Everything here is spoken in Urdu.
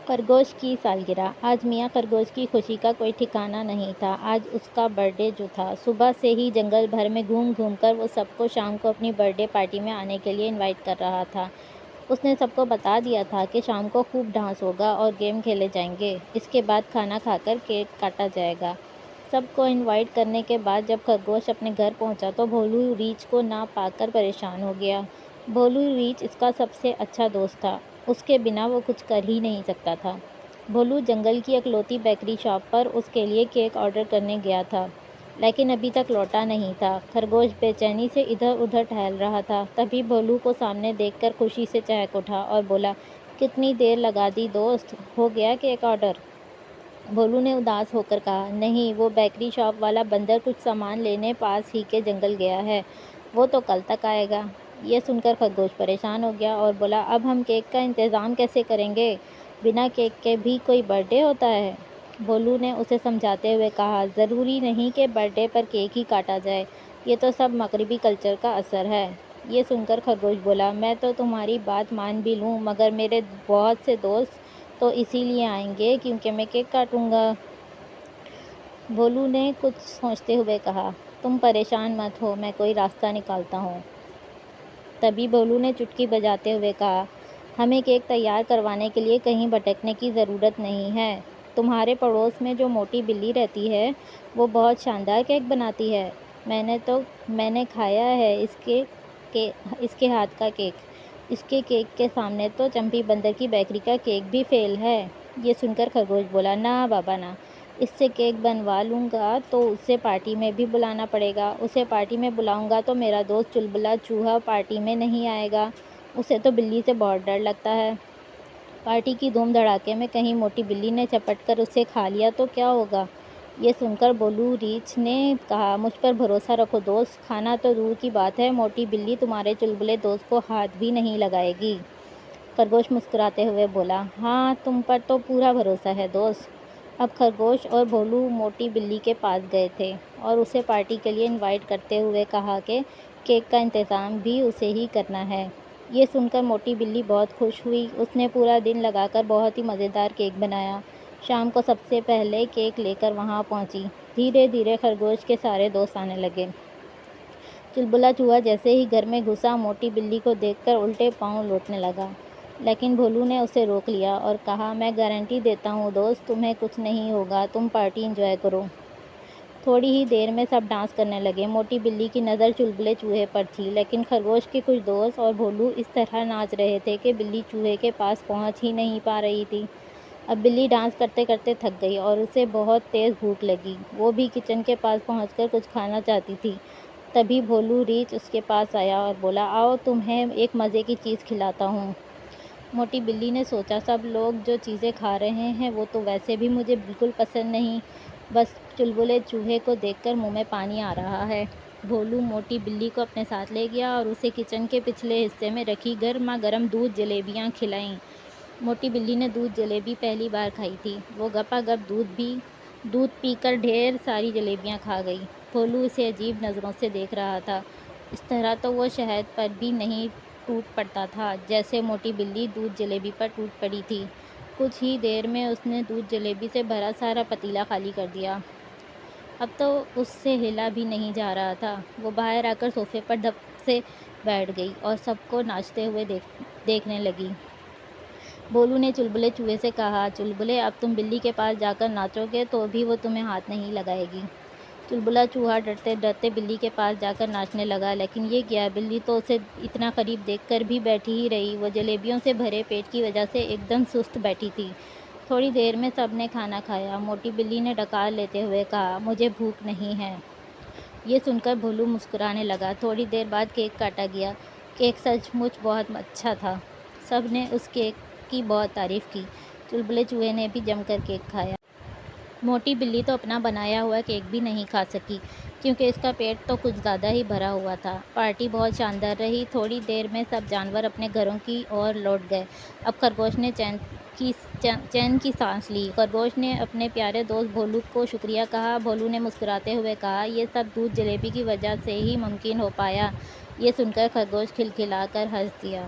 خرگوش کی سالگرہ۔ آج میاں خرگوش کی خوشی کا کوئی ٹھکانہ نہیں تھا۔ آج اس کا برتھ ڈے جو تھا۔ صبح سے ہی جنگل بھر میں گھوم گھوم کر وہ سب کو شام کو اپنی برتھ ڈے پارٹی میں آنے کے لیے انوائٹ کر رہا تھا۔ اس نے سب کو بتا دیا تھا کہ شام کو خوب ڈانس ہوگا اور گیم کھیلے جائیں گے۔ اس کے بعد کھانا کھا کر کیک کاٹا جائے گا۔ سب کو انوائٹ کرنے کے بعد جب خرگوش اپنے گھر پہنچا تو بھولو ریچھ کو نہ پا کر پریشان ہو گیا۔ بھولو ریچھ اس کا سب سے اچھا دوست تھا۔ اس کے بنا وہ کچھ کر ہی نہیں سکتا تھا۔ بھولو جنگل کی اکلوتی بیکری شاپ پر اس کے لیے کیک آرڈر کرنے گیا تھا، لیکن ابھی تک لوٹا نہیں تھا۔ خرگوش بے چینی سے ادھر ادھر ٹہل رہا تھا۔ تبھی بھولو کو سامنے دیکھ کر خوشی سے چہک اٹھا اور بولا، کتنی دیر لگا دی دوست، ہو گیا کیک آرڈر؟ بھولو نے اداس ہو کر کہا، نہیں، وہ بیکری شاپ والا بندر کچھ سامان لینے پاس ہی کے جنگل گیا ہے، وہ تو کل تک آئے گا۔ یہ سن کر خرگوش پریشان ہو گیا اور بولا، اب ہم کیک کا انتظام کیسے کریں گے؟ بنا کیک کے بھی کوئی برتھ ڈے ہوتا ہے؟ بھولو نے اسے سمجھاتے ہوئے کہا، ضروری نہیں کہ برتھ ڈے پر کیک ہی کاٹا جائے، یہ تو سب مغربی کلچر کا اثر ہے۔ یہ سن کر خرگوش بولا، میں تو تمہاری بات مان بھی لوں مگر میرے بہت سے دوست تو اسی لیے آئیں گے کیونکہ میں کیک کاٹوں گا۔ بھولو نے کچھ سوچتے ہوئے کہا، تم پریشان مت ہو، میں کوئی راستہ نکالتا ہوں۔ تبھی بھولو نے چٹکی بجاتے ہوئے کہا، ہمیں کیک تیار کروانے کے لیے کہیں بھٹکنے کی ضرورت نہیں ہے۔ تمہارے پڑوس میں جو موٹی بلی رہتی ہے وہ بہت شاندار کیک بناتی ہے۔ میں نے کھایا ہے اس کے ہاتھ کا کیک۔ اس کے کیک کے سامنے تو چمپی بندر کی بیکری کا کیک بھی فیل ہے۔ یہ سن کر خرگوش بولا، نہ بابا نہ، اس سے کیک بنوا لوں گا تو اسے پارٹی میں بھی بلانا پڑے گا۔ اسے پارٹی میں بلاؤں گا تو میرا دوست چلبلا چوہا پارٹی میں نہیں آئے گا، اسے تو بلی سے بہت ڈر لگتا ہے۔ پارٹی کی دھوم دھڑاکے میں کہیں موٹی بلی نے جھپٹ کر اسے کھا لیا تو کیا ہوگا؟ یہ سن کر بھولو ریچھ نے کہا، مجھ پر بھروسہ رکھو دوست، کھانا تو دور کی بات ہے، موٹی بلی تمہارے چلبلے دوست کو ہاتھ بھی نہیں لگائے گی۔ خرگوش مسکراتے ہوئے بولا، ہاں، تم پر تو پورا بھروسہ ہے دوست۔ اب خرگوش اور بھولو موٹی بلی کے پاس گئے تھے اور اسے پارٹی کے لیے انوائٹ کرتے ہوئے کہا کہ کیک کا انتظام بھی اسے ہی کرنا ہے۔ یہ سن کر موٹی بلی بہت خوش ہوئی۔ اس نے پورا دن لگا کر بہت ہی مزیدار کیک بنایا۔ شام کو سب سے پہلے کیک لے کر وہاں پہنچی۔ دھیرے دھیرے خرگوش کے سارے دوست آنے لگے۔ چلبلا چوہا جیسے ہی گھر میں گھسا موٹی بلی کو دیکھ کر الٹے پاؤں لوٹنے لگا، لیکن بھولو نے اسے روک لیا اور کہا، میں گارنٹی دیتا ہوں دوست، تمہیں کچھ نہیں ہوگا، تم پارٹی انجوائے کرو۔ تھوڑی ہی دیر میں سب ڈانس کرنے لگے۔ موٹی بلی کی نظر چلبلے چوہے پر تھی، لیکن خرگوش کے کچھ دوست اور بھولو اس طرح ناچ رہے تھے کہ بلی چوہے کے پاس پہنچ ہی نہیں پا رہی تھی۔ اب بلی ڈانس کرتے کرتے تھک گئی اور اسے بہت تیز بھوک لگی۔ وہ بھی کچن کے پاس پہنچ کر کچھ کھانا چاہتی تھی۔ تبھی بھولو ریچھ اس کے پاس آیا اور بولا، آؤ تمہیں ایک مزے کی چیز کھلاتا ہوں۔ موٹی بلی نے سوچا، سب لوگ جو چیزیں کھا رہے ہیں وہ تو ویسے بھی مجھے بالکل پسند نہیں، بس چلبلے چوہے کو دیکھ کر منہ میں پانی آ رہا ہے۔ بھولو موٹی بلی کو اپنے ساتھ لے گیا اور اسے کچن کے پچھلے حصے میں رکھی گرما گرم دودھ جلیبیاں کھلائیں۔ موٹی بلی نے دودھ جلیبی پہلی بار کھائی تھی۔ وہ گپا گپ دودھ پی کر ڈھیر ساری جلیبیاں کھا گئی۔ بھولو اسے عجیب نظروں سے دیکھ رہا تھا۔ اس طرح تو وہ شہد پر بھی نہیں ٹوٹ پڑتا تھا جیسے موٹی بلی دودھ جلیبی پر ٹوٹ پڑی تھی۔ کچھ ہی دیر میں اس نے دودھ جلیبی سے بھرا سارا پتیلا خالی کر دیا۔ اب تو اس سے ہلا بھی نہیں جا رہا تھا۔ وہ باہر آ کر صوفے پر دھپ سے بیٹھ گئی اور سب کو ناچتے ہوئے دیکھنے لگی۔ بھولو نے چلبلے چوہے سے کہا، چلبلے، اب تم بلی کے پاس جا کر ناچو گے تو بھی وہ تمہیں ہاتھ نہیں لگائے گی۔ چلبلا چوہا ڈرتے ڈرتے بلی کے پاس جا کر ناچنے لگا، لیکن یہ کیا، بلی تو اسے اتنا قریب دیکھ کر بھی بیٹھی ہی رہی۔ وہ جلیبیوں سے بھرے پیٹ کی وجہ سے ایک دم سست بیٹھی تھی۔ تھوڑی دیر میں سب نے کھانا کھایا۔ موٹی بلی نے ڈکار لیتے ہوئے کہا، مجھے بھوک نہیں ہے۔ یہ سن کر بھولو مسکرانے لگا۔ تھوڑی دیر بعد کیک کاٹا گیا۔ کیک سچ مچ بہت اچھا تھا۔ سب نے اس کیک کی بہت تعریف کی۔ چلبلے چوہے نے بھی جم کر کیک کھایا۔ موٹی بلی تو اپنا بنایا ہوا کیک بھی نہیں کھا سکی کیونکہ اس کا پیٹ تو کچھ زیادہ ہی بھرا ہوا تھا۔ پارٹی بہت شاندار رہی۔ تھوڑی دیر میں سب جانور اپنے گھروں کی اور لوٹ گئے۔ اب خرگوش نے چین کی سانس لی۔ خرگوش نے اپنے پیارے دوست بھولو کو شکریہ کہا۔ بھولو نے مسکراتے ہوئے کہا، یہ سب دودھ جلیبی کی وجہ سے ہی ممکن ہو پایا۔ یہ سن کر خرگوش کھلکھلا کر ہنس دیا۔